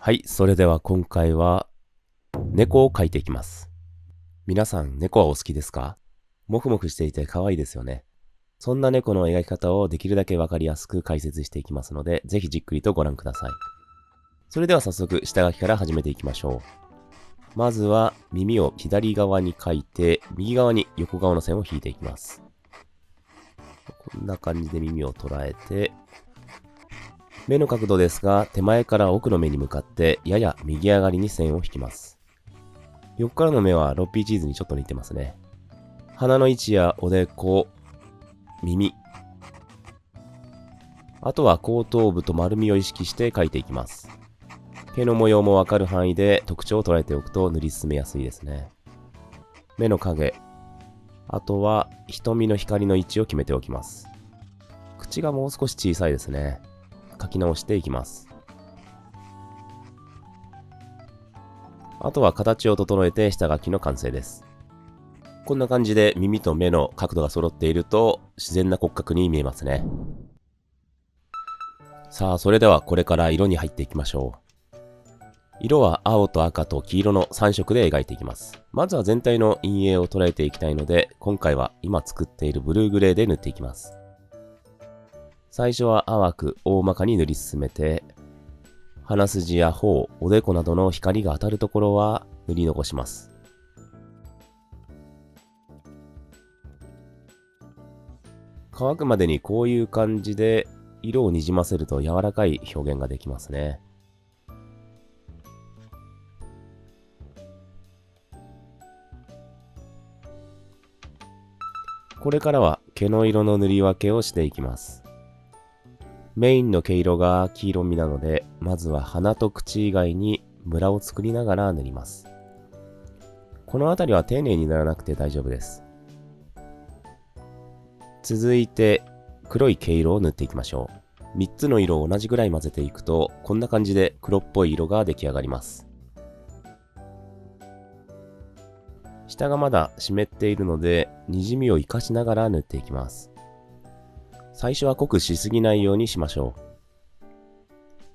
はい、それでは今回は猫を描いていきます。皆さん、猫はお好きですか？もふもふしていて可愛いですよね。そんな猫の描き方をできるだけわかりやすく解説していきますので、ぜひじっくりとご覧ください。それでは早速、下書きから始めていきましょう。まずは耳を左側に描いて、右側に横側の線を引いていきます。こんな感じで耳を捉えて、目の角度ですが、手前から奥の目に向かってやや右上がりに線を引きます。横からの目はロッピーチーズにちょっと似てますね。鼻の位置やおでこ、耳、あとは後頭部と丸みを意識して描いていきます。毛の模様もわかる範囲で特徴を捉えておくと塗り進めやすいですね。目の影、あとは瞳の光の位置を決めておきます。口がもう少し小さいですね。描き直していきます。あとは形を整えて下書きの完成です。こんな感じで耳と目の角度が揃っていると自然な骨格に見えますね。さあ、それではこれから色に入っていきましょう。色は青と赤と黄色の3色で描いていきます。まずは全体の陰影を捉えていきたいので、今回は今作っているブルーグレーで塗っていきます。最初は淡く大まかに塗り進めて、鼻筋や頬、おでこなどの光が当たるところは塗り残します。乾くまでにこういう感じで色をにじませると柔らかい表現ができますね。これからは毛の色の塗り分けをしていきます。メインの毛色が黄色みなので、まずは鼻と口以外にムラを作りながら塗ります。この辺りは丁寧に塗らなくて大丈夫です。続いて黒い毛色を塗っていきましょう。3つの色を同じぐらい混ぜていくと、こんな感じで黒っぽい色が出来上がります。下がまだ湿っているので、にじみを活かしながら塗っていきます。最初は濃くしすぎないようにしましょう。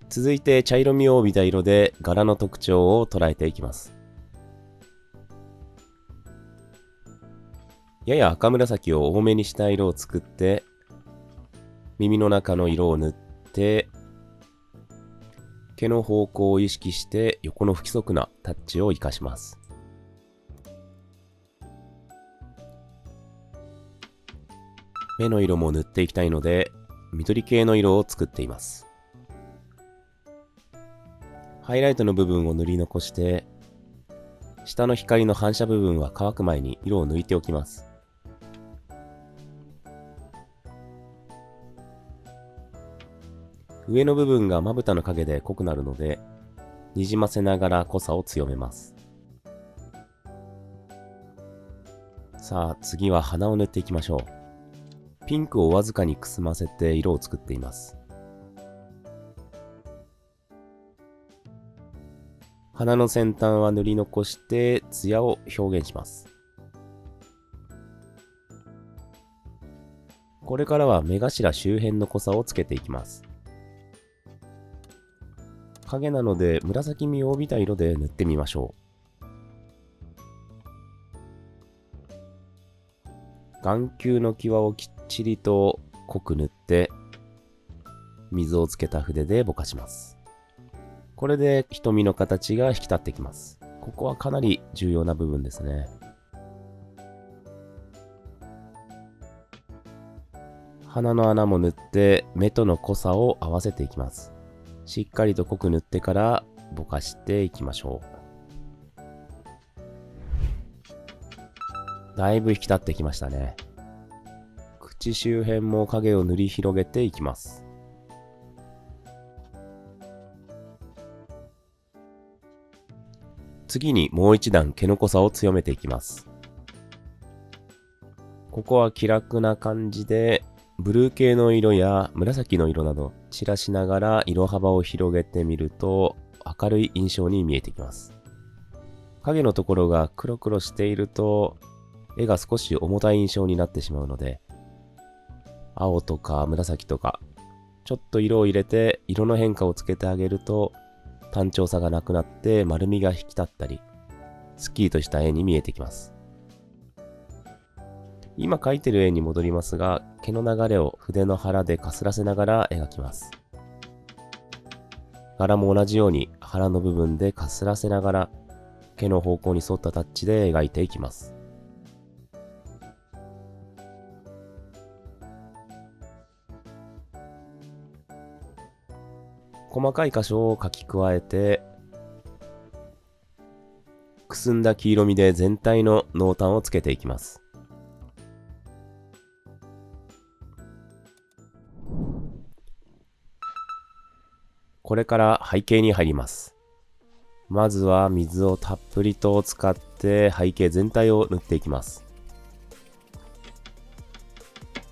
続いて茶色みを帯びた色で柄の特徴を捉えていきます。やや赤紫を多めにした色を作って、耳の中の色を塗って、毛の方向を意識して横の不規則なタッチを活かします。目の色も塗っていきたいので、緑系の色を作っています。ハイライトの部分を塗り残して、下の光の反射部分は乾く前に色を抜いておきます。上の部分がまぶたの影で濃くなるので、にじませながら濃さを強めます。さあ、次は鼻を塗っていきましょう。ピンクをわずかにくすませて色を作っています。鼻の先端は塗り残して艶を表現します。これからは目頭周辺の濃さをつけていきます。影なので紫みを帯びた色で塗ってみましょう。眼球の際をきっちりと濃く塗って水をつけた筆でぼかします。これで瞳の形が引き立ってきます。ここはかなり重要な部分ですね。鼻の穴も塗って目との濃さを合わせていきます。しっかりと濃く塗ってからぼかしていきましょう。だいぶ引き立ってきましたね。口周辺も影を塗り広げていきます。次にもう一段毛の濃さを強めていきます。ここは気楽な感じでブルー系の色や紫の色など散らしながら色幅を広げてみると明るい印象に見えてきます。影のところが黒々していると絵が少し重たい印象になってしまうので、青とか紫とかちょっと色を入れて色の変化をつけてあげると単調さがなくなって丸みが引き立ったり、すっきりとした絵に見えてきます。今描いてる絵に戻りますが、毛の流れを筆の腹でかすらせながら描きます。柄も同じように腹の部分でかすらせながら毛の方向に沿ったタッチで描いていきます。細かい箇所を描き加えて、くすんだ黄色みで全体の濃淡をつけていきます。これから背景に入ります。まずは水をたっぷりと使って背景全体を塗っていきます。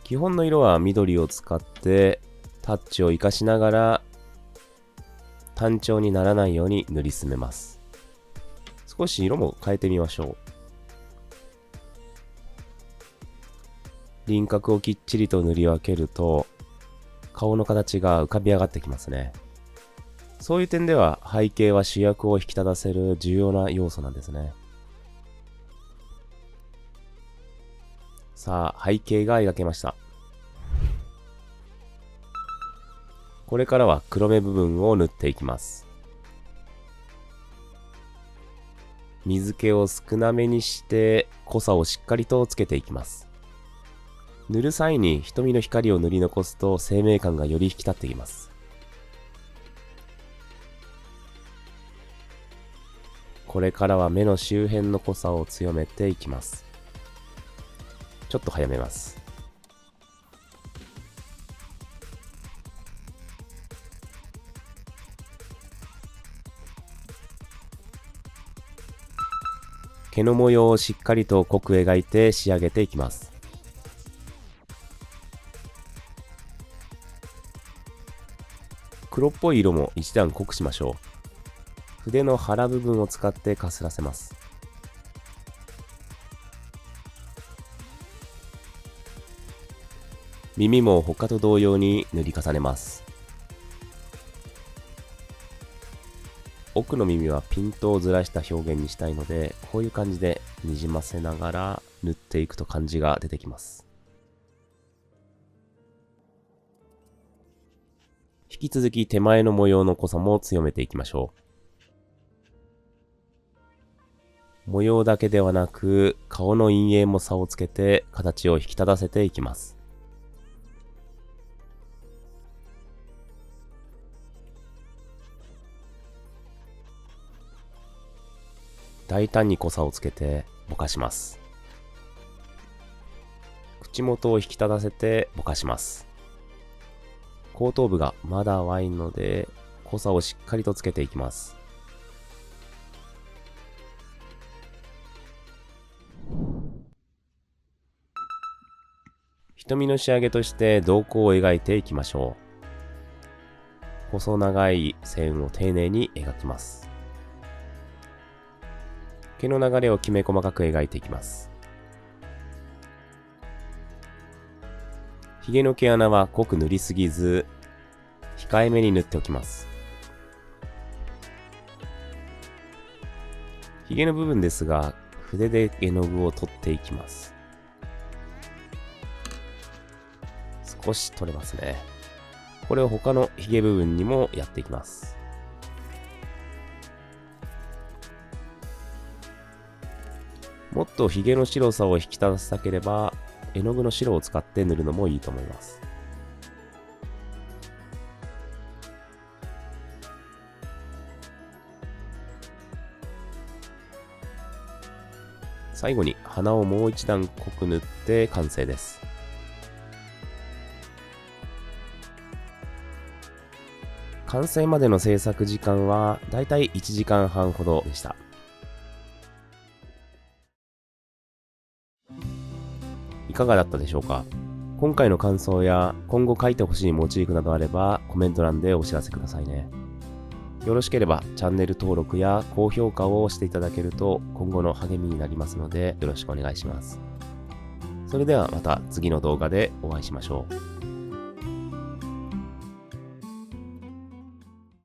基本の色は緑を使ってタッチを活かしながら単調にならないように塗り進めます。少し色も変えてみましょう。輪郭をきっちりと塗り分けると顔の形が浮かび上がってきますね。そういう点では背景は主役を引き立たせる重要な要素なんですね。さあ、背景が描けました。これからは黒目部分を塗っていきます。水気を少なめにして濃さをしっかりとつけていきます。塗る際に瞳の光を塗り残すと生命感がより引き立ってきます。これからは目の周辺の濃さを強めていきます。ちょっと早めます。毛の模様をしっかりと濃く描いて仕上げていきます。黒っぽい色も一段濃くしましょう。筆の腹部分を使ってかすらせます。耳も他と同様に塗り重ねます。奥の耳はピントをずらした表現にしたいので、こういう感じでにじませながら塗っていくと感じが出てきます。引き続き手前の模様の濃さも強めていきましょう。模様だけではなく、顔の陰影も差をつけて形を引き立たせていきます。大胆に濃さをつけてぼかします。口元を引き立たせてぼかします。後頭部がまだ淡いので、濃さをしっかりとつけていきます。瞳の仕上げとして瞳孔を描いていきましょう。細長い線を丁寧に描きます。毛の流れをきめ細かく描いていきます。ひげの毛穴は濃く塗りすぎず、控えめに塗っておきます。ひげの部分ですが、筆で絵の具を取っていきます。少し取れますね。これを他のひげ部分にもやっていきます。もっとひげの白さを引き立たせたければ、絵の具の白を使って塗るのもいいと思います。最後に鼻をもう一段濃く塗って完成です。完成までの制作時間はだいたい1時間半ほどでした。いかがだったでしょうか？今回の感想や今後描いてほしいモチーフなどあればコメント欄でお知らせくださいね。よろしければチャンネル登録や高評価をしていただけると今後の励みになりますのでよろしくお願いします。それではまた次の動画でお会いしましょう。